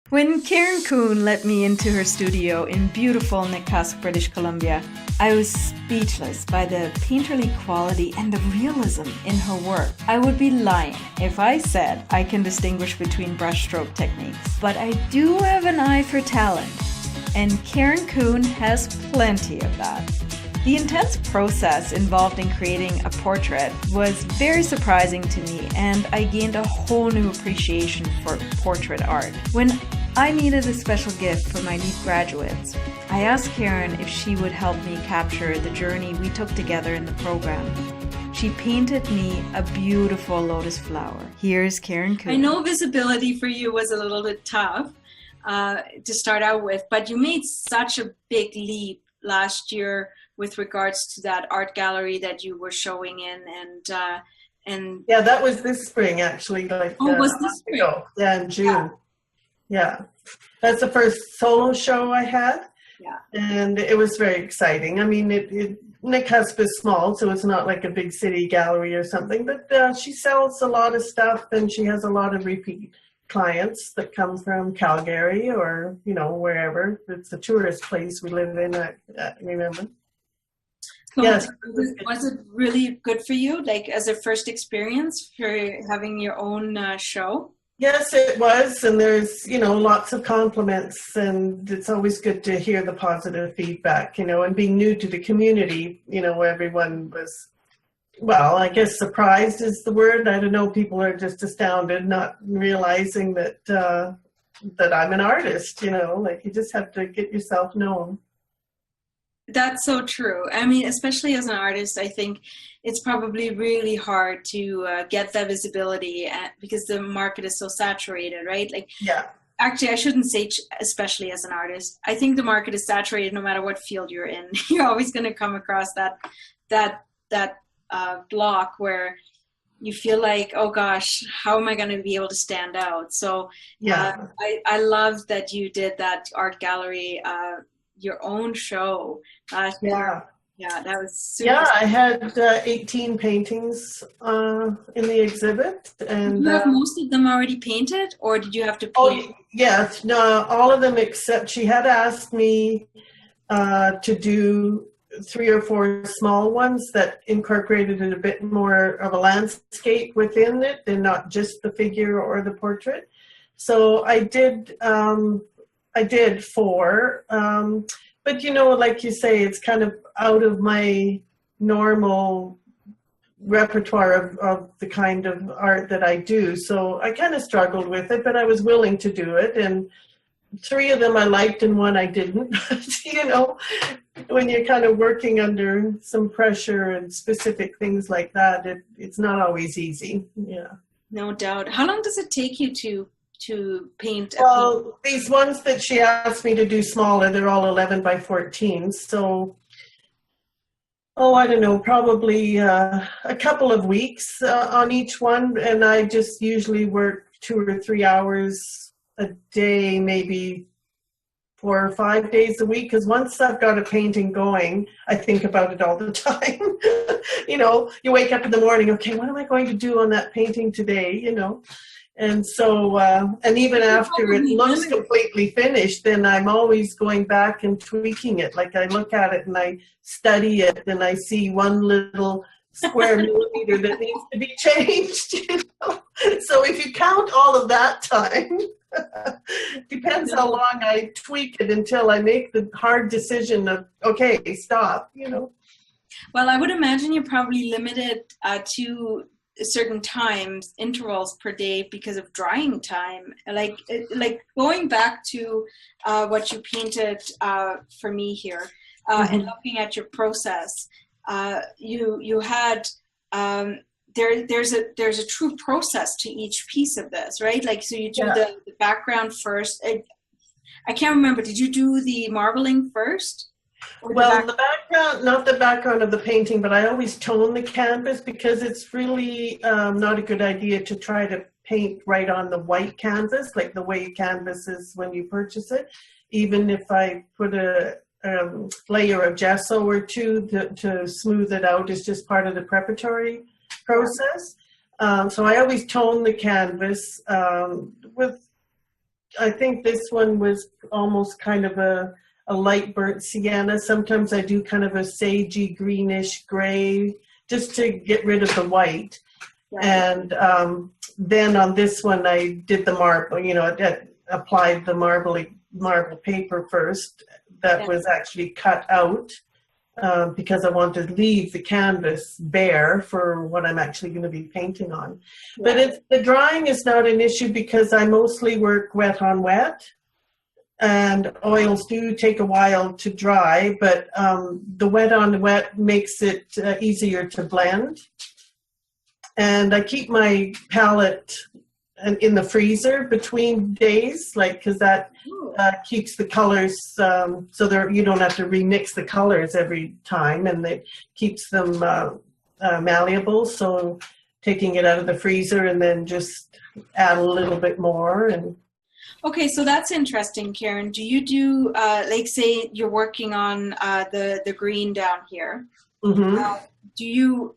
When Karen Coon let me into her studio in beautiful Newcastle, British Columbia, I was speechless by the painterly quality and the realism in her work. I would be lying if I said I can distinguish between brushstroke techniques, but I do have an eye for talent, and Karen Coon has plenty of that. The intense process involved in creating a portrait was very surprising to me, and I gained a whole new appreciation for portrait art. When I needed a special gift for my LEAP graduates, I asked Karen if she would help me capture the journey we took together in the program. She painted me a beautiful lotus flower. Here's Karen Coon. I know visibility for you was a little bit tough to start out with, but you made such a big leap last year with regards to that art gallery that you were showing in, and yeah, that was this spring actually. Was this spring? Yeah, in June. Yeah, that's the first solo show I had. Yeah, and it was very exciting. I mean, Newcastle is small, so it's not like a big city gallery or something. But she sells a lot of stuff, and she has a lot of repeat clients that come from Calgary or wherever. It's a tourist place we live in. I remember. So yes. Was it really good for you, like as a first experience for having your own show? Yes, it was, and there's lots of compliments, and it's always good to hear the positive feedback. And being new to the community, everyone was, well, I guess surprised is the word. I don't know. People are just astounded, not realizing that that I'm an artist. Like you just have to get yourself known. That's so true. I mean, especially as an artist, I think it's probably really hard to get that visibility because the market is so saturated, right? Like, yeah. Actually, I shouldn't say especially as an artist. I think the market is saturated no matter what field you're in. You're always going to come across that block where you feel like, oh gosh, how am I going to be able to stand out? So yeah, I love that you did that art gallery, your own show. Yeah, that was super. Yeah, I had 18 paintings in the exhibit, and Did you have most of them already painted, or did you have to paint? Oh yes, no, all of them except she had asked me to do 3 or 4 small ones that incorporated a bit more of a landscape within it, and not just the figure or the portrait. So I did 4, but like you say, it's kind of out of my normal repertoire of the kind of art that I do. So I kind of struggled with it, but I was willing to do it. And 3 of them I liked and 1 I didn't. When you're kind of working under some pressure and specific things like that, it's not always easy. Yeah. No doubt. How long does it take you to paint? Well, these ones that she asked me to do smaller, they're all 11 by 14. So, I don't know, probably a couple of weeks on each one. And I just usually work 2 or 3 hours a day, maybe 4 or 5 days a week. Because once I've got a painting going, I think about it all the time. You wake up in the morning, okay, what am I going to do on that painting today? And so, and even after it looks completely finished, then I'm always going back and tweaking it. Like I look at it and I study it and I see one little square millimeter that needs to be changed. So if you count all of that time, depends how long I tweak it until I make the hard decision of, okay, stop, Well, I would imagine you're probably limited to certain times, intervals per day because of drying time. Like going back to what you painted for me here, and looking at your process, you had there's a true process to each piece of this, right? Like, so you do the background first. I can't remember. Did you do the marbling first? Well, the background, not the background of the painting, but I always tone the canvas because it's really not a good idea to try to paint right on the white canvas, like the way canvas is when you purchase it. Even if I put a layer of gesso or 2 to smooth it out is just part of the preparatory process. So I always tone the canvas with I think this one was almost kind of a light burnt sienna. Sometimes I do kind of a sagey greenish gray just to get rid of the white. Yeah. And then on this one, I did the marble, applied the marble paper first. That was actually cut out because I wanted to leave the canvas bare for what I'm actually going to be painting on. Yeah. But the drying is not an issue because I mostly work wet on wet. And oils do take a while to dry, but the wet on wet makes it easier to blend. And I keep my palette in the freezer between days, because that keeps the colors so you don't have to remix the colors every time, and it keeps them malleable. So taking it out of the freezer and then just add a little bit more. And okay, so that's interesting, Karen. Do you do say you're working on the green down here? Mm-hmm. Do you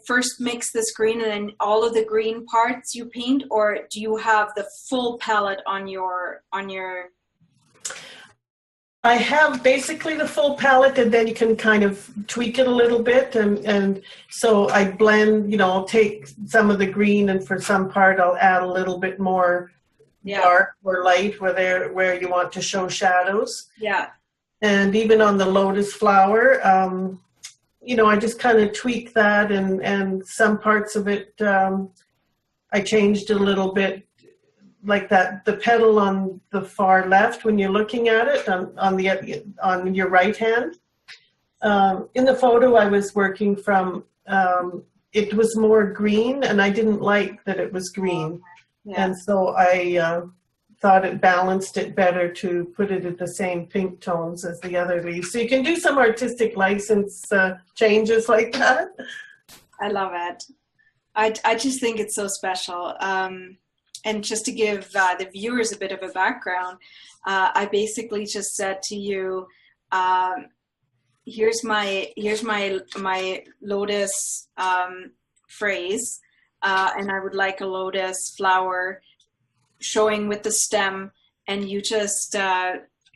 first mix this green and then all of the green parts you paint, or do you have the full palette on your? I have basically the full palette, and then you can kind of tweak it a little bit, and so I blend. I'll take some of the green, and for some part I'll add a little bit more dark or light where you want to show shadows. Yeah. And even on the lotus flower, I just kind of tweak that, and some parts of it I changed a little bit, like that the petal on the far left when you're looking at it on your right hand. In the photo I was working from, it was more green, and I didn't like that it was green. Yeah. And so I thought it balanced it better to put it at the same pink tones as the other leaves. So you can do some artistic license changes like that. I love it. I just think it's so special. And just to give the viewers a bit of a background, I basically just said to you, here's my lotus phrase, and I would like a lotus flower showing with the stem, and you just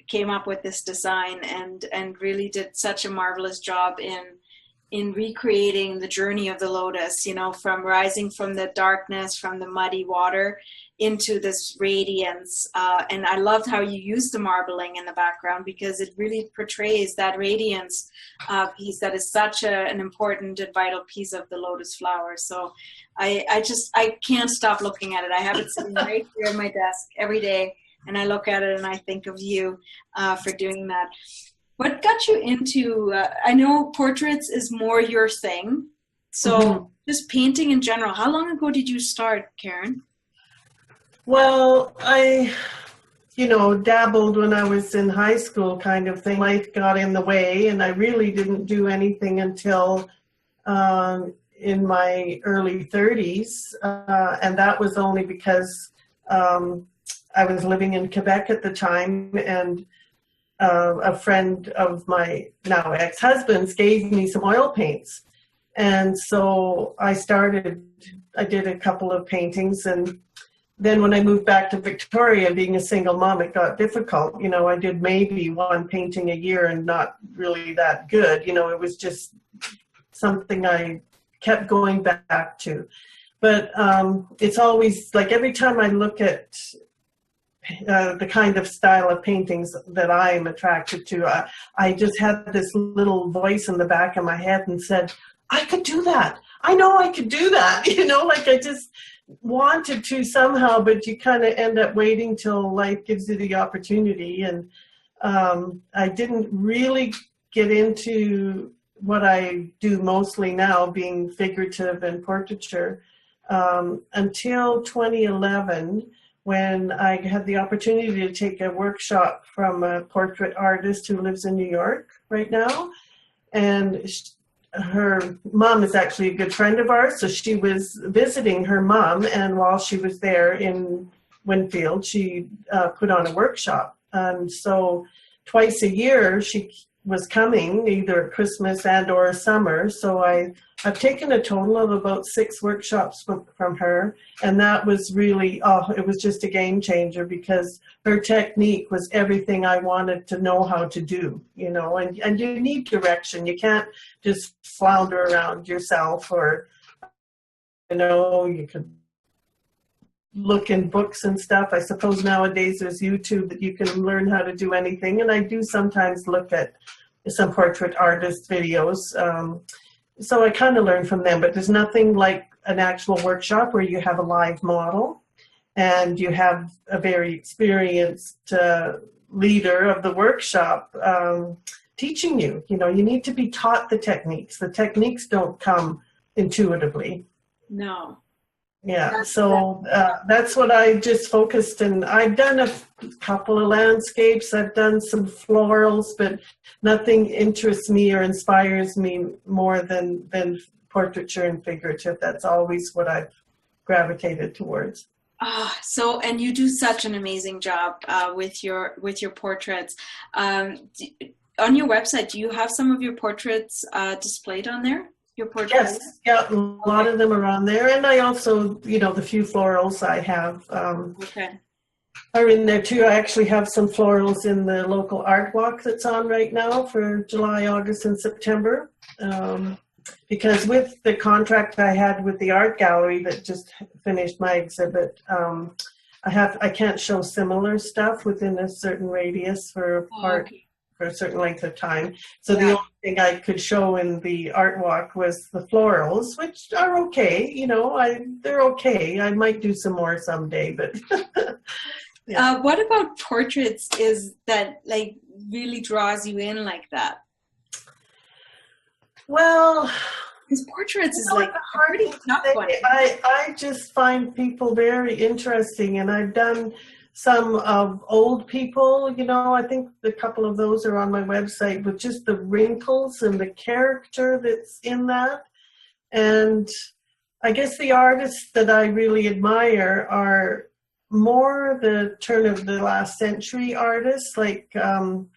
came up with this design and really did such a marvelous job in recreating the journey of the lotus, from rising from the darkness, from the muddy water into this radiance. And I loved how you used the marbling in the background, because it really portrays that radiance piece that is such an important and vital piece of the lotus flower. So I can't stop looking at it. I have it sitting right here on my desk every day, and I look at it and I think of you for doing that. What got you into, I know portraits is more your thing, so just painting in general. How long ago did you start, Karen? Well, I, dabbled when I was in high school kind of thing. Life got in the way, and I really didn't do anything until in my early 30s, and that was only because I was living in Quebec at the time, and a friend of my now ex-husband's gave me some oil paints. And so I did a couple of paintings, and then when I moved back to Victoria, being a single mom, it got difficult. I did maybe one painting a year, and not really that good. It was just something I kept going back to. But it's always like every time I look at the kind of style of paintings that I am attracted to, I just had this little voice in the back of my head and said, I could do that. I know I could do that. I just wanted to somehow, but you kind of end up waiting till life gives you the opportunity. And I didn't really get into what I do mostly now, being figurative and portraiture, until 2011, when I had the opportunity to take a workshop from a portrait artist who lives in New York right now. And her mom is actually a good friend of ours, so she was visiting her mom, and while she was there in Winfield, she put on a workshop. And so twice a year she was coming, either at Christmas and or summer. So I I've taken a total of about 6 workshops from her, and that was really, it was just a game changer, because her technique was everything I wanted to know how to do, you know, and you need direction. You can't just flounder around yourself, or, you know, you could look in books and stuff. I suppose nowadays there's YouTube that you can learn how to do anything, and I do sometimes look at some portrait artist videos. So I kind of learn from them, but there's nothing like an actual workshop where you have a live model and you have a very experienced leader of the workshop teaching you. You know, you need to be taught the techniques. The techniques don't come intuitively. No. Yeah, so that's what I just focused, and I've done a couple of landscapes, I've done some florals, but nothing interests me or inspires me more than portraiture and figurative. That's always what I've gravitated towards. And you do such an amazing job with your portraits. On your website, do you have some of your portraits displayed on there? Your portraits? Yes, yeah, a lot of them are on there, and I also, you know, the few florals I have are in there too. I actually have some florals in the local art walk that's on right now for July, August, and September. Because with the contract I had with the art gallery that just finished my exhibit, I can't show similar stuff within a certain radius for art. Okay. For a certain length of time. So the only thing I could show in the art walk was the florals, which are okay. You know, they're okay. I might do some more someday, but. Yeah. What about portraits is that like really draws you in like that? Well, because portraits is like a pretty tough one. I just find people very interesting, and I've done some of old people, you know. I think a couple of those are on my website, with just the wrinkles and the character that's in that. And I guess the artists that I really admire are more the turn of the last century artists, like John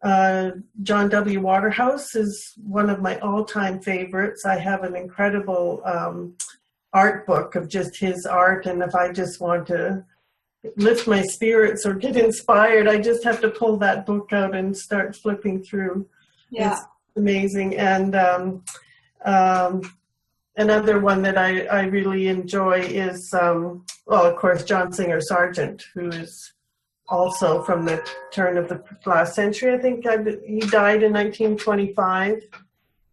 W. Waterhouse is one of my all-time favorites. I have an incredible art book of just his art, and if I just want to lift my spirits or get inspired, I just have to pull that book out and start flipping through. Yeah. It's amazing. And another one that I really enjoy is, well, of course, John Singer Sargent, who is also from the turn of the last century. I think he died in 1925,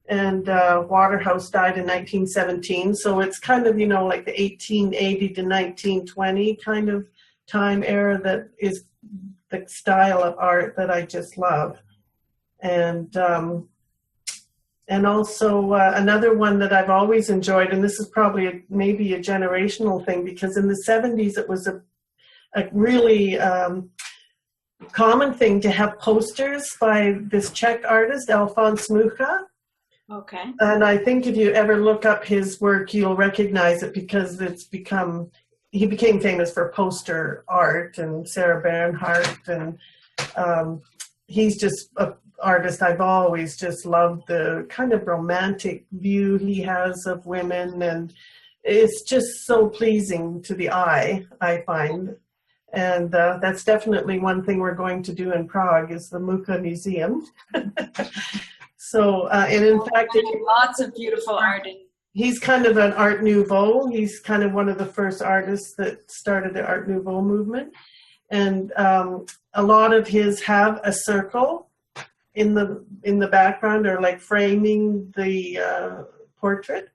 and Waterhouse died in 1917. So it's kind of, you know, like the 1880 to 1920 kind of time era that is the style of art that I just love. And also another one that I've always enjoyed, and this is probably maybe a generational thing, because in the 70s it was a really common thing to have posters by this Czech artist, Alphonse Mucha. Okay. And I think if you ever look up his work, you'll recognize it, because he became famous for poster art, and Sarah Bernhardt, and he's just an artist I've always just loved, the kind of romantic view he has of women, and it's just so pleasing to the eye, I find. And that's definitely one thing we're going to do in Prague, is the Mucha Museum. So, and in fact, lots of beautiful art. He's kind of an Art Nouveau. He's kind of one of the first artists that started the Art Nouveau movement. And a lot of his have a circle in the background, or like framing the portrait.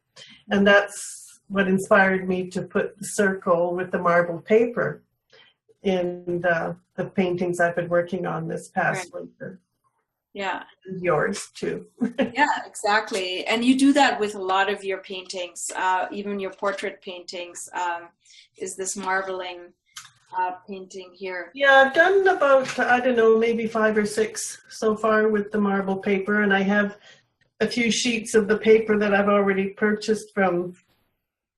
And that's what inspired me to put the circle with the marble paper in the paintings I've been working on this past winter. Yeah. And yours too. Yeah, exactly. And you do that with a lot of your paintings, even your portrait paintings, is this marbling painting here. Yeah, I've done about, I don't know, maybe 5 or 6 so far with the marble paper, and I have a few sheets of the paper that I've already purchased from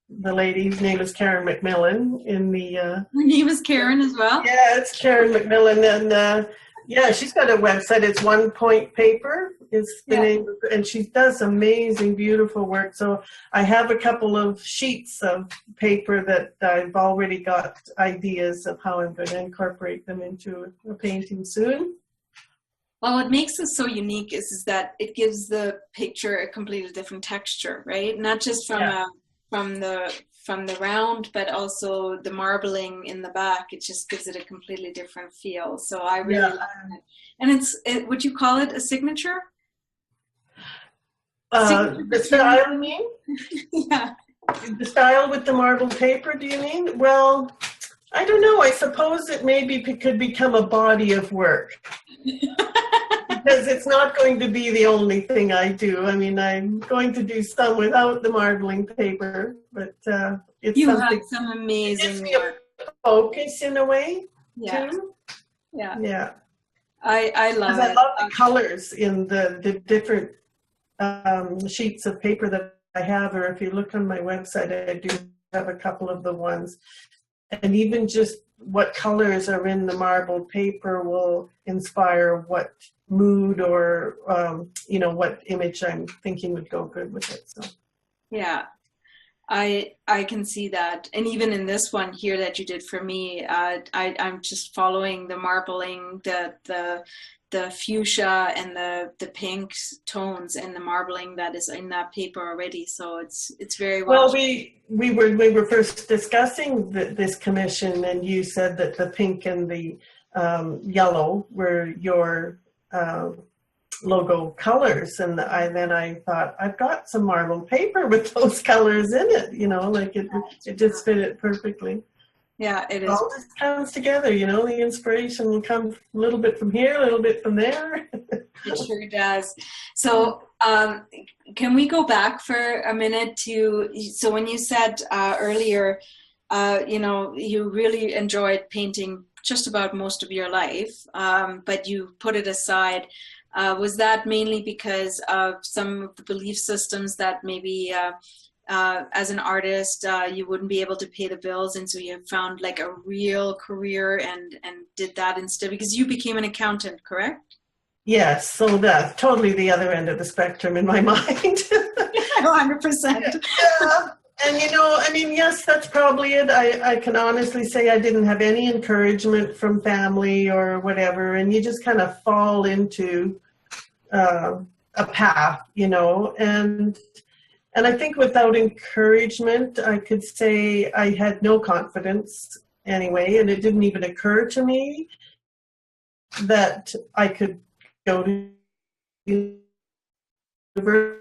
the lady whose name is Karen McMillan in the... Her name is Karen as well? Yeah, it's Karen McMillan, and Yeah, she's got a website. It's One Point Paper is the Yeah. name, and she does amazing, beautiful work. So I have a couple of sheets of paper that I've already got ideas of how I'm going to incorporate them into a painting soon. Well, what makes it so unique is that it gives the picture a completely different texture, right? Not just from the round, but also the marbling in the back. It just gives it a completely different feel. So I really like it. And would you call it a signature? The style, you mean? Yeah. The style with the marble paper, do you mean? Well, I don't know. I suppose it maybe could become a body of work. Because it's not going to be the only thing I do. I mean, I'm going to do some without the marbling paper, but it's You something. have some amazing It gives me a focus in a way, too. Yeah. Yeah. I love Because it. I love the colors in the different sheets of paper that I have, or if you look on my website, I do have a couple of the ones. And even just what colors are in the marble paper will inspire what mood or, what image I'm thinking would go good with it. So. Yeah, I can see that. And even in this one here that you did for me, I'm just following the marbling, the fuchsia and the pink tones and the marbling that is in that paper already. So it's very well. We were first discussing this commission, and you said that the pink and the yellow were your logo colors, and then I thought, I've got some marble paper with those colors in it. It just fit it perfectly. Yeah, it is. It all just comes together, the inspiration will come a little bit from here, a little bit from there. It sure does. So can we go back for a minute so when you said earlier, you really enjoyed painting just about most of your life, but you put it aside. Was that mainly because of some of the belief systems that maybe as an artist, you wouldn't be able to pay the bills, and so you found like a real career and did that instead, because you became an accountant, correct? Yes, so that's totally the other end of the spectrum in my mind. 100%. Yeah. And yes, that's probably it. I can honestly say I didn't have any encouragement from family or whatever, and you just kind of fall into a path, and I think without encouragement, I could say I had no confidence anyway, and it didn't even occur to me that I could go to university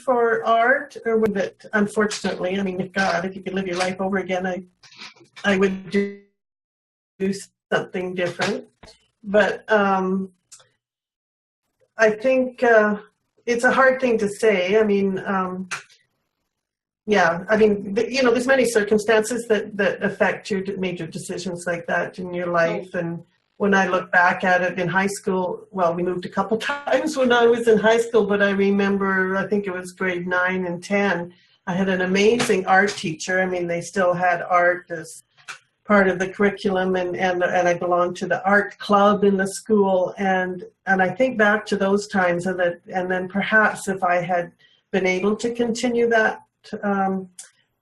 for art, or with it. Unfortunately, if you could live your life over again, I would do something different. But I think it's a hard thing to say. There's many circumstances that affect your major decisions like that in your life. And when I look back at it in high school, well, we moved a couple times when I was in high school, but I remember, I think it was grade 9 and 10, I had an amazing art teacher. They still had art as part of the curriculum, and I belonged to the art club in the school, and I think back to those times, and then perhaps if I had been able to continue that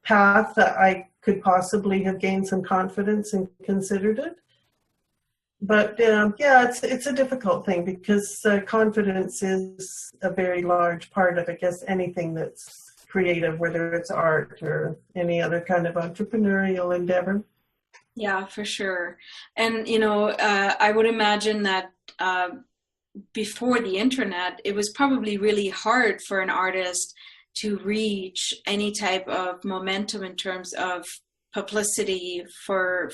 path, that I could possibly have gained some confidence and considered it. But it's a difficult thing, because confidence is a very large part of, I guess, anything that's creative, whether it's art or any other kind of entrepreneurial endeavor. Yeah, for sure. And, I would imagine that before the internet, it was probably really hard for an artist to reach any type of momentum in terms of publicity for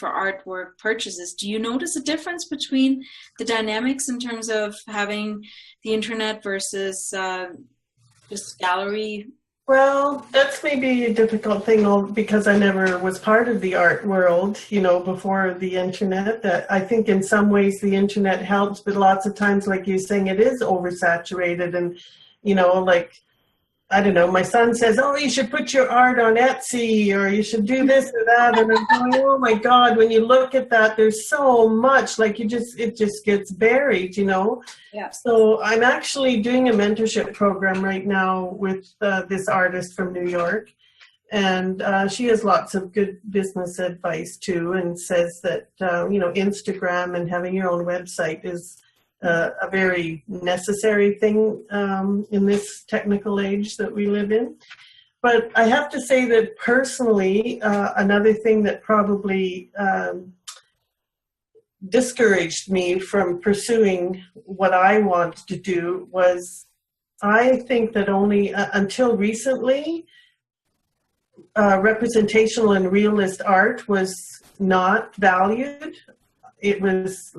artwork purchases. Do you notice a difference between the dynamics in terms of having the internet versus just gallery? Well, that's maybe a difficult thing, because I never was part of the art world, before the internet. That I think in some ways the internet helps, but lots of times, like you're saying, it is oversaturated, and I don't know, my son says, oh, you should put your art on Etsy, or you should do this or that. And I'm going, oh my God, when you look at that, there's so much, like it just gets buried, you know? Yeah. So I'm actually doing a mentorship program right now with this artist from New York. And she has lots of good business advice too, and says that, you know, Instagram and having your own website is a very necessary thing in this technical age that we live in. But I have to say that personally, another thing that probably discouraged me from pursuing what I wanted to do was, I think that only until recently, representational and realist art was not valued. It was,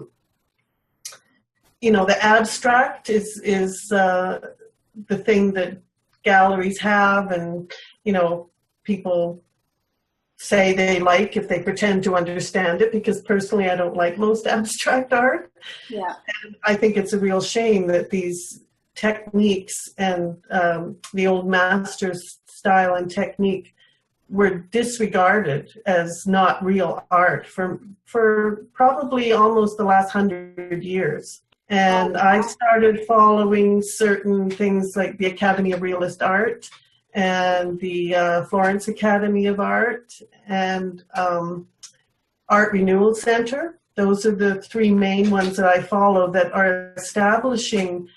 you know, the abstract is the thing that galleries have, and, you know, people say they like if they pretend to understand it, because personally I don't like most abstract art. Yeah. And I think it's a real shame that these techniques and the old master's style and technique were disregarded as not real art for probably almost the last 100 years. And I started following certain things like the Academy of Realist Art and the Florence Academy of Art and Art Renewal Center. Those are the three main ones that I follow that are establishing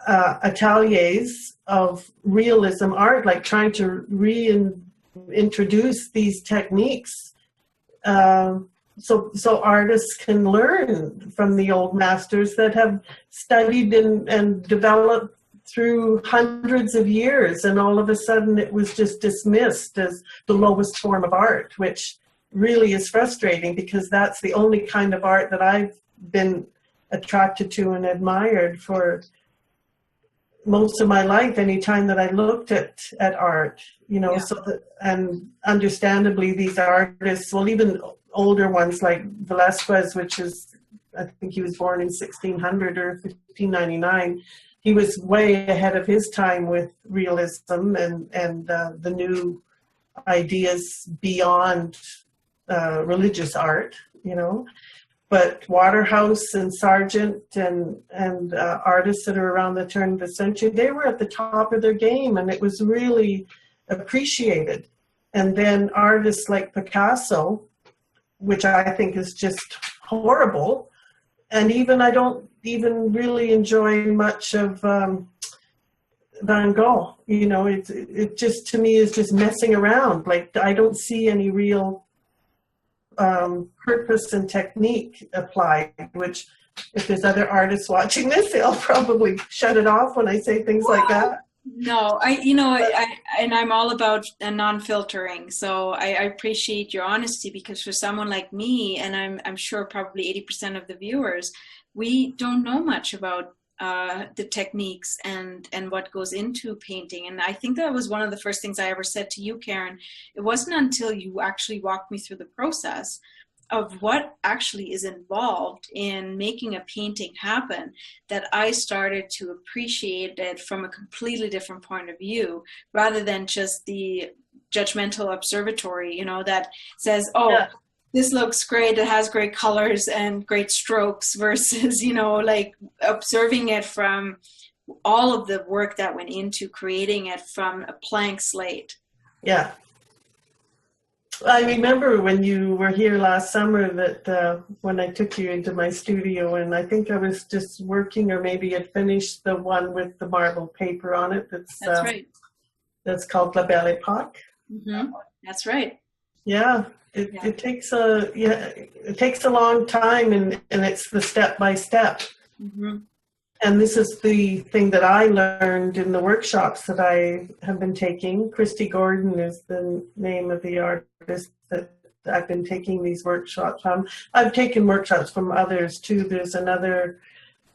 ateliers of realism art, like trying to reintroduce these techniques so artists can learn from the old masters that have studied and developed through hundreds of years, and all of a sudden it was just dismissed as the lowest form of art, which really is frustrating, because that's the only kind of art that I've been attracted to and admired for most of my life, anytime that I looked at art, you know. Yeah. And understandably these artists, well, even older ones like Velázquez, which is, I think he was born in 1600 or 1599, he was way ahead of his time with realism and the new ideas beyond religious art, you know. But Waterhouse and Sargent and artists that are around the turn of the century, they were at the top of their game, and it was really appreciated. And then artists like Picasso, which I think is just horrible, and even I don't even really enjoy much of Van Gogh. You know, it just, to me, is just messing around. Like, I don't see any real purpose and technique applied, which, if there's other artists watching this, they'll probably shut it off when I say things like that. No, I'm all about non-filtering. So I appreciate your honesty, because for someone like me, and I'm sure probably 80% of the viewers, we don't know much about the techniques and what goes into painting. And I think that was one of the first things I ever said to you, Karen. It wasn't until you actually walked me through the process of what actually is involved in making a painting happen that I started to appreciate it from a completely different point of view, rather than just the judgmental observatory, you know, that says, oh, yeah, this looks great, it has great colors and great strokes, versus, you know, like observing it from all of the work that went into creating it from a blank slate. Yeah. I remember when you were here last summer that when I took you into my studio, and I think I was just working, or maybe had finished the one with the marble paper on it. That's right. That's called La Belle Époque. Mm-hmm. That's right. Yeah. It takes a long time, and it's the step by step. Mm-hmm. And this is the thing that I learned in the workshops that I have been taking. Christy Gordon is the name of the artist that I've been taking these workshops from. I've taken workshops from others too. There's another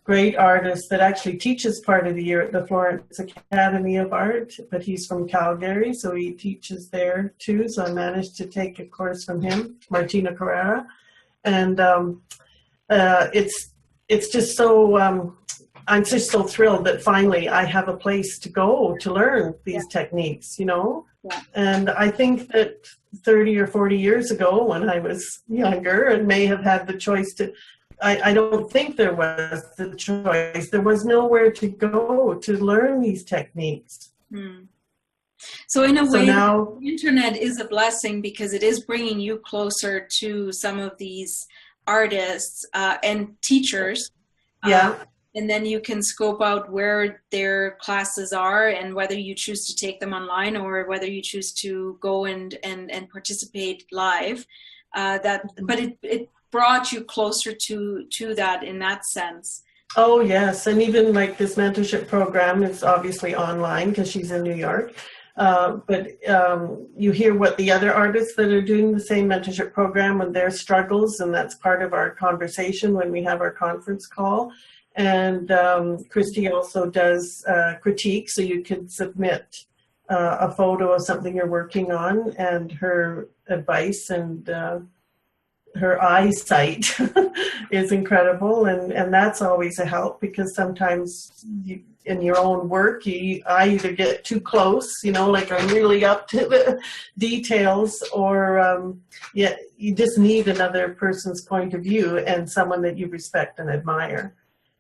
great artist that actually teaches part of the year at the Florence Academy of Art, but he's from Calgary, so he teaches there too. So I managed to take a course from him, Martina Carrera. And it's just so I'm just so thrilled that finally I have a place to go to learn these techniques, you know? Yeah. And I think that 30 or 40 years ago when I was younger and may have had the choice to, I don't think there was the choice. There was nowhere to go to learn these techniques. So in a way, now, the internet is a blessing because it is bringing you closer to some of these artists and teachers. Yeah. And then you can scope out where their classes are and whether you choose to take them online or whether you choose to go and participate live. But it brought you closer to that in that sense. Oh, yes. And even like this mentorship program is obviously online because she's in New York. But you hear what the other artists that are doing the same mentorship program and their struggles, and that's part of our conversation when we have our conference call. And Christy also does critique, so you can submit a photo of something you're working on, and her advice and her eyesight is incredible, and that's always a help because sometimes in your own work, I either get too close, you know, like I'm really up to the details, or you just need another person's point of view and someone that you respect and admire.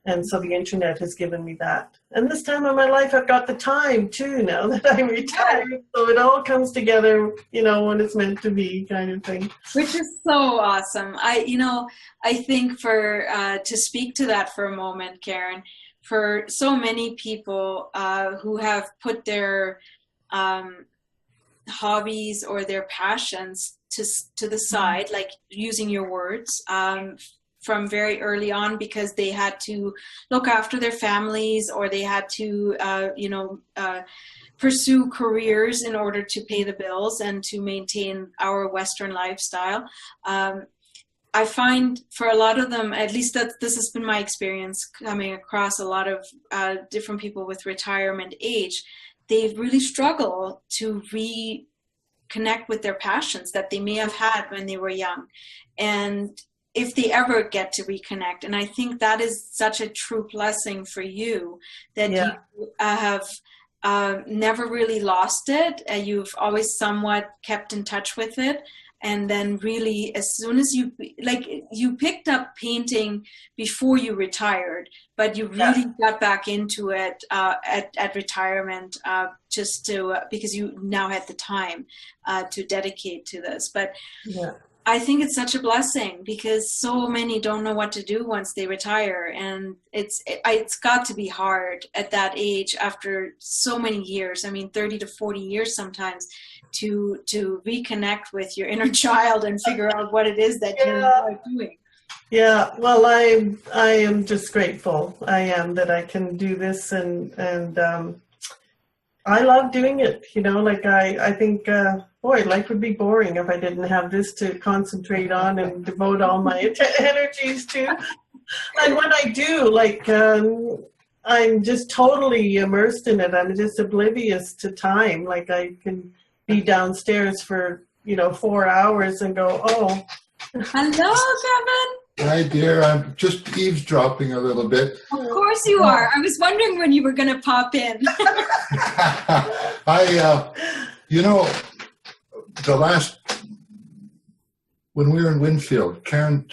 And so the internet has given me that. And this time of my life, I've got the time too, now that I'm retired. So it all comes together, you know, when it's meant to be, kind of thing. Which is so awesome. I think to speak to that for a moment, Karen, for so many people who have put their hobbies or their passions to the side, like using your words, from very early on because they had to look after their families or they had to, pursue careers in order to pay the bills and to maintain our Western lifestyle. I find for a lot of them, at least this has been my experience coming across a lot of different people with retirement age, they've really struggled to reconnect with their passions that they may have had when they were young. And if they ever get to reconnect. And I think that is such a true blessing for you that you have never really lost it. You've always somewhat kept in touch with it. And then really, as soon as you picked up painting before you retired, but you really got back into it at retirement because you now had the time to dedicate to this. But I think it's such a blessing because so many don't know what to do once they retire, and it's got to be hard at that age after so many years. I mean, 30 to 40 years sometimes to reconnect with your inner child and figure out what it is that you're doing. Yeah, well, I am just grateful. I am that I can do this, and I love doing it. You know, like I think. Boy, life would be boring if I didn't have this to concentrate on and devote all my energies to. And when I do, I'm just totally immersed in it. I'm just oblivious to time. Like I can be downstairs for, 4 hours and go, oh. Hello, Kevin. Hi, dear. I'm just eavesdropping a little bit. Of course you are. I was wondering when you were going to pop in. When we were in Winfield, Karen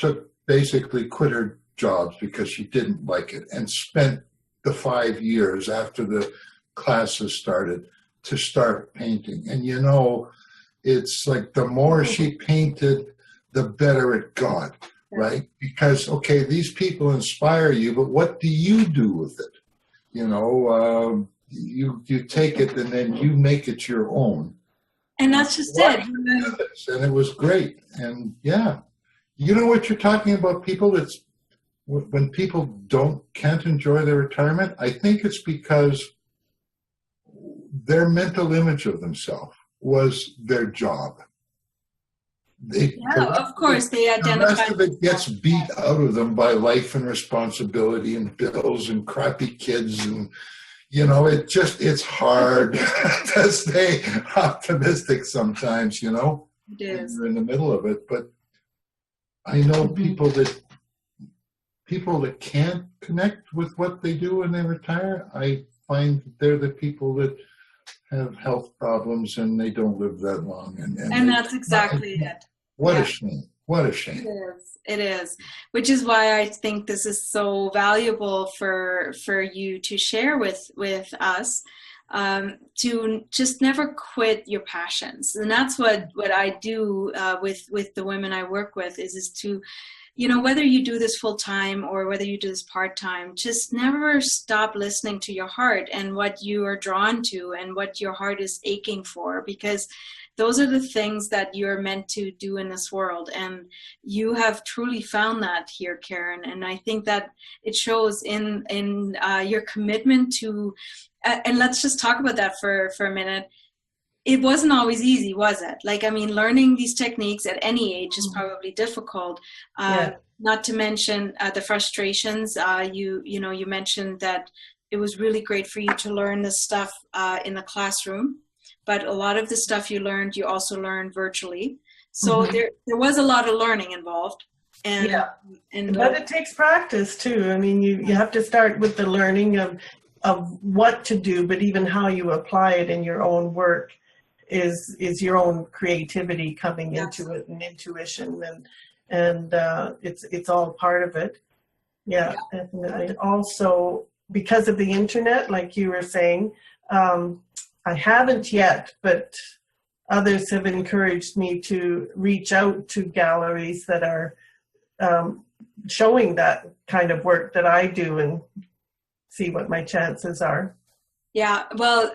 basically quit her jobs because she didn't like it and spent the 5 years after the classes started to start painting. And it's like the more she painted, the better it got, right? Because, okay, these people inspire you, but what do you do with it? You take it and then you make it your own. And that's just it. And it was great. And you know what you're talking about, people? It's when people can't enjoy their retirement, I think it's because their mental image of themselves was their job. Of course, they identify. The rest of it gets beat out of them by life and responsibility and bills and crappy kids and it's hard to stay optimistic sometimes, It is. You're in the middle of it. But I know people people that can't connect with what they do when they retire, I find they're the people that have health problems and they don't live that long. And that's exactly it. What a shame. What a shame. It is, which is why I think this is so valuable for you to share with us, to just never quit your passions. And that's what I do with the women I work with is to, you know, whether you do this full time or whether you do this part time, just never stop listening to your heart and what you are drawn to and what your heart is aching for, because those are the things that you're meant to do in this world. And you have truly found that here, Karen. And I think that it shows in your commitment to, and let's just talk about that for a minute. It wasn't always easy, was it? Like, I mean, learning these techniques at any age is probably difficult. Not to mention the frustrations. You mentioned that it was really great for you to learn this stuff in the classroom. But a lot of the stuff you also learned virtually. So there was a lot of learning involved. And but it takes practice too. I mean, you have to start with the learning of what to do, but even how you apply it in your own work is your own creativity coming into it, and intuition, and it's all part of it. Yeah. And also, because of the internet, like you were saying, I haven't yet, but others have encouraged me to reach out to galleries that are showing that kind of work that I do and see what my chances are. Yeah, well,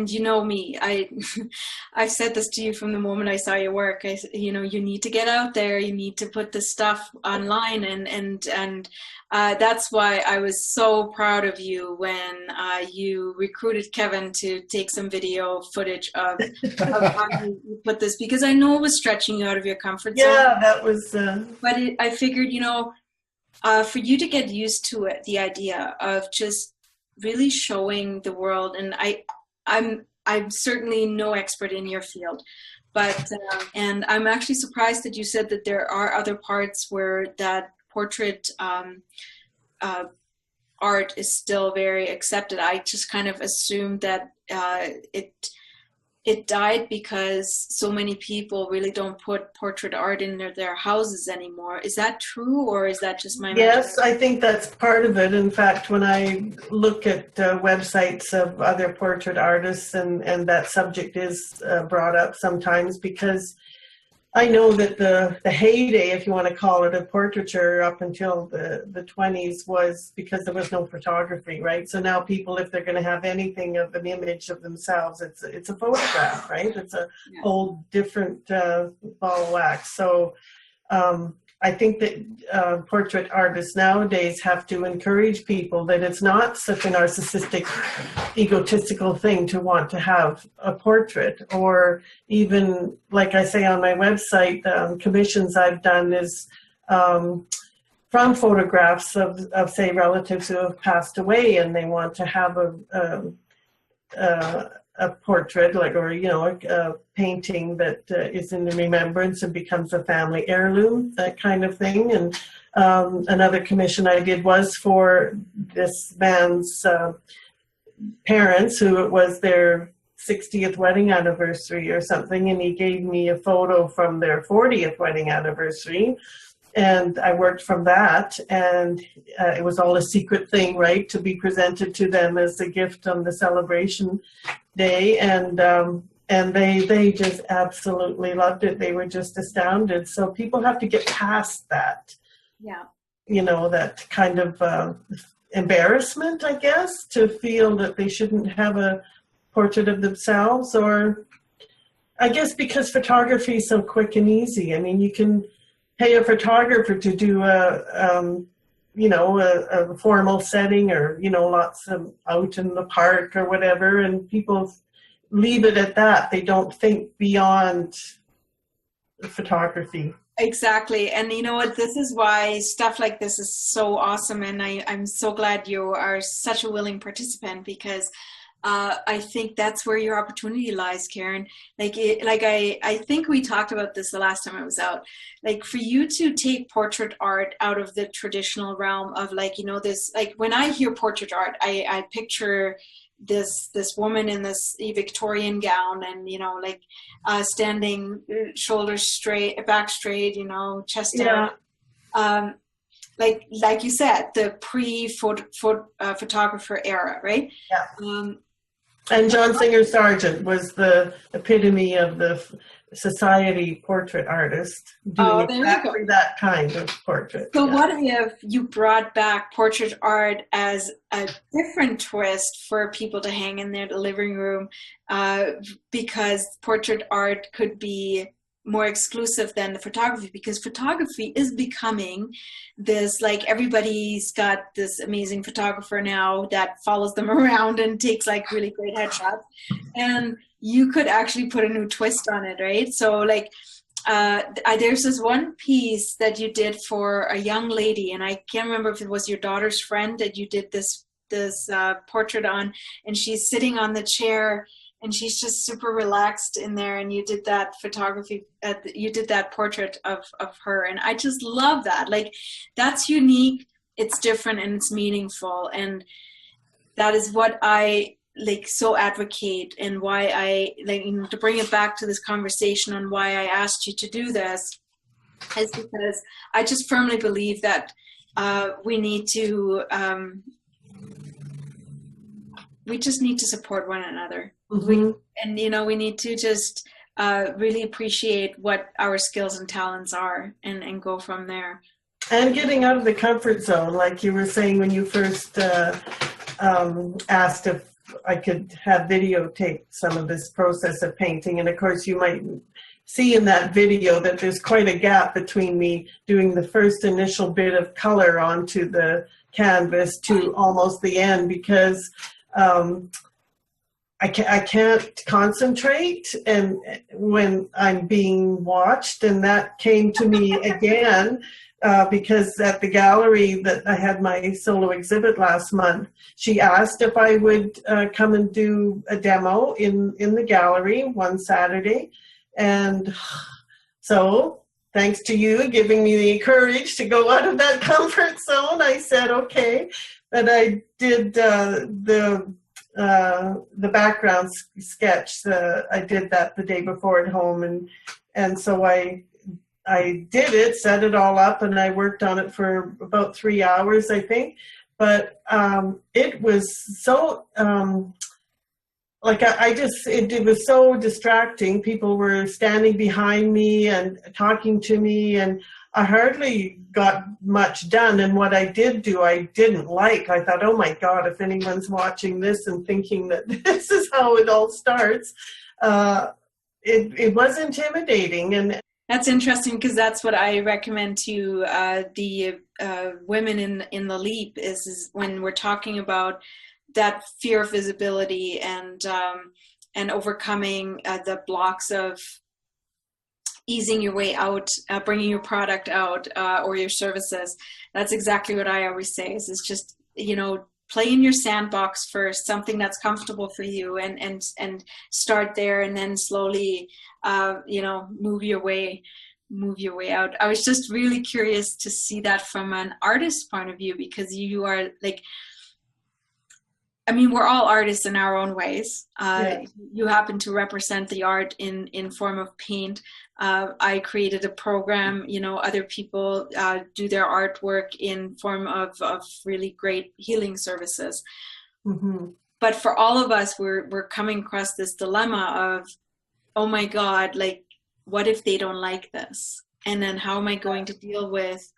you know me, I've said this to you from the moment I saw your work. You need to get out there. You need to put this stuff online, and that's why I was so proud of you when you recruited Kevin to take some video footage of how you put this, because I know it was stretching you out of your comfort zone. Yeah, that was. But I figured, for you to get used to it, the idea of just really showing the world, and I'm certainly no expert in your field, but and I'm actually surprised that you said that there are other parts where that portrait art is still very accepted. I just kind of assumed that it died because so many people really don't put portrait art in their houses anymore. Is that true, or is that just my Yes, I think that's part of it. In fact, when I look at websites of other portrait artists, and that subject is brought up sometimes, because I know that the heyday, if you want to call it, of portraiture up until the 20s was because there was no photography, right? So now people, if they're going to have anything of an image of themselves, it's a photograph, right? It's a whole different ball of wax. So I think that portrait artists nowadays have to encourage people that it's not such a narcissistic, egotistical thing to want to have a portrait. Or even, like I say on my website, commissions I've done is from photographs of say, relatives who have passed away, and they want to have a portrait, a painting that is in remembrance and becomes a family heirloom, that kind of thing. And another commission I did was for this man's parents, who it was their 60th wedding anniversary or something, and he gave me a photo from their 40th wedding anniversary. And I worked from that, and it was all a secret thing, right, to be presented to them as a gift on the celebration day. And they just absolutely loved it. They were just astounded. So people have to get past that. Yeah. That kind of embarrassment, I guess, to feel that they shouldn't have a portrait of themselves. Or I guess because photography is so quick and easy. I mean, you can pay a photographer to do a formal setting, or, lots of out in the park or whatever, and people leave it at that. They don't think beyond photography. Exactly. And you know what, this is why stuff like this is so awesome. And I'm so glad you are such a willing participant, because I think that's where your opportunity lies, Karen. I think we talked about this the last time I was out. Like, for you to take portrait art out of the traditional realm of, like, you know, this, like, when I hear portrait art, I picture this woman in this Victorian gown, and, you know, like, standing shoulders straight, back straight, you know, chest out. Like you said, the photographer era, right? Yeah. And John Singer Sargent was the epitome of the society portrait artist, doing exactly that kind of portrait. So what if you brought back portrait art as a different twist for people to hang in their living room, because portrait art could be more exclusive than the photography, because photography is becoming this, like, everybody's got this amazing photographer now that follows them around and takes like really great headshots, and you could actually put a new twist on it, right? So like there's this one piece that you did for a young lady, and I can't remember if it was your daughter's friend that you did this portrait on, and she's sitting on the chair and she's just super relaxed in there, and you did that photography, you did that portrait of her, and I just love that. Like, that's unique, it's different, and it's meaningful, and that is what I like so advocate, and why I like, you know, to bring it back to this conversation on why I asked you to do this, is because I just firmly believe that we just need to support one another. Mm-hmm. And, you know, we need to just really appreciate what our skills and talents are, and go from there. And getting out of the comfort zone, like you were saying when you first asked if I could have videotape some of this process of painting. And of course, you might see in that video that there's quite a gap between me doing the first initial bit of color onto the canvas to almost the end, because I can't concentrate, and when I'm being watched, and that came to me again because at the gallery that I had my solo exhibit last month, she asked if I would come and do a demo in the gallery one Saturday, and so thanks to you giving me the courage to go out of that comfort zone, I said okay, and I did the background sketch. I did that the day before at home, and so I did it, set it all up, and I worked on it for about 3 hours, I think. But it was so it was so distracting. People were standing behind me and talking to me, and I hardly got much done. And what I did do, I didn't like. I thought, oh my God, if anyone's watching this and thinking that this is how it all starts, it was intimidating. And that's interesting, because that's what I recommend to the women in the leap is when we're talking about that fear of visibility and overcoming the blocks of easing your way out, bringing your product out, or your services. That's exactly what I always say is just, you know, play in your sandbox first, something that's comfortable for you, and start there, and then slowly, you know, move your way out. I was just really curious to see that from an artist's point of view, because you are like, I mean, we're all artists in our own ways. Yeah. You happen to represent the art in form of paint. I created a program, you know, other people do their artwork in form of really great healing services. Mm-hmm. But for all of us, we're coming across this dilemma of, oh my God, like, what if they don't like this? And then how am I going to deal with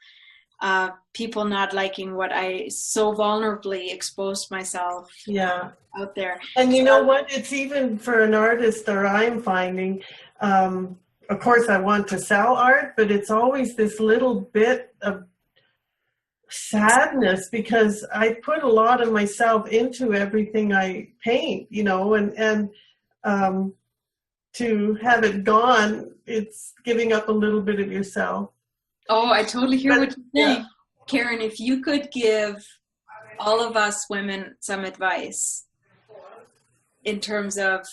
people not liking what I so vulnerably exposed myself out there? And you know what? It's even for an artist, or I'm finding, of course I want to sell art, but it's always this little bit of sadness, because I put a lot of myself into everything I paint, you know, and to have it gone, it's giving up a little bit of yourself. Oh, I totally hear what you're saying. Karen, if you could give all of us women some advice, in terms of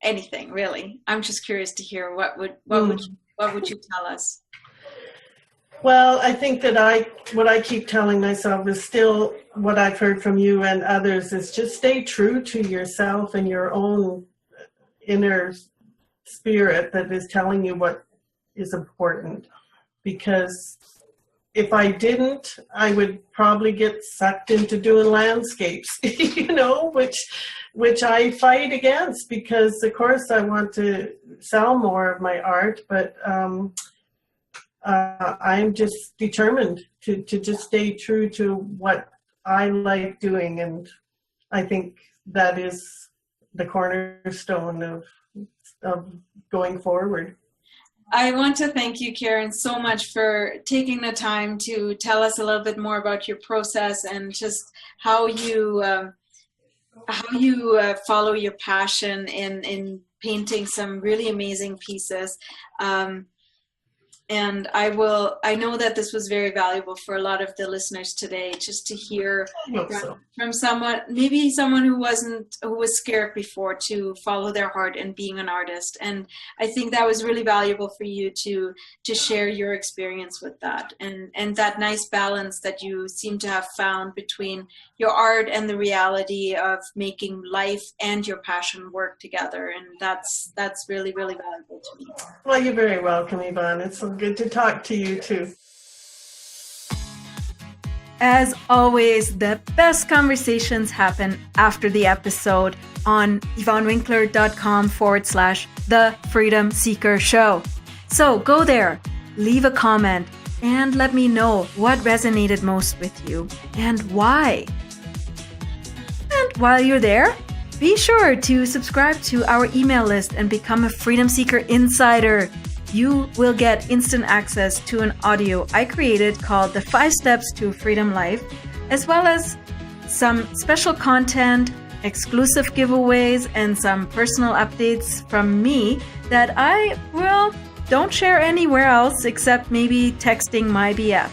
anything, really? I'm just curious to hear what would you tell us? Well, I think that what I keep telling myself is still what I've heard from you and others is just stay true to yourself and your own inner spirit that is telling you what is important. Because if I didn't, I would probably get sucked into doing landscapes, which I fight against because, of course, I want to sell more of my art, but I'm just determined to just stay true to what I like doing, and I think that is the cornerstone of going forward. I want to thank you, Karen, so much for taking the time to tell us a little bit more about your process and just how you follow your passion in painting some really amazing pieces. And I know that this was very valuable for a lot of the listeners today, just to hear from someone who was scared before to follow their heart and being an artist. And I think that was really valuable for you to share your experience with that and that nice balance that you seem to have found between your art and the reality of making life and your passion work together. And that's really, really valuable to me. Well, you're very welcome, Yvonne. It's so good to talk to you too. As always, the best conversations happen after the episode on yvonnewinkler.com/The Freedom Seeker Show. So go there, leave a comment, and let me know what resonated most with you and why. And while you're there, be sure to subscribe to our email list and become a Freedom Seeker Insider. You will get instant access to an audio I created called The 5 Steps to a Freedom Life, as well as some special content, exclusive giveaways, and some personal updates from me that don't share anywhere else except maybe texting my BF.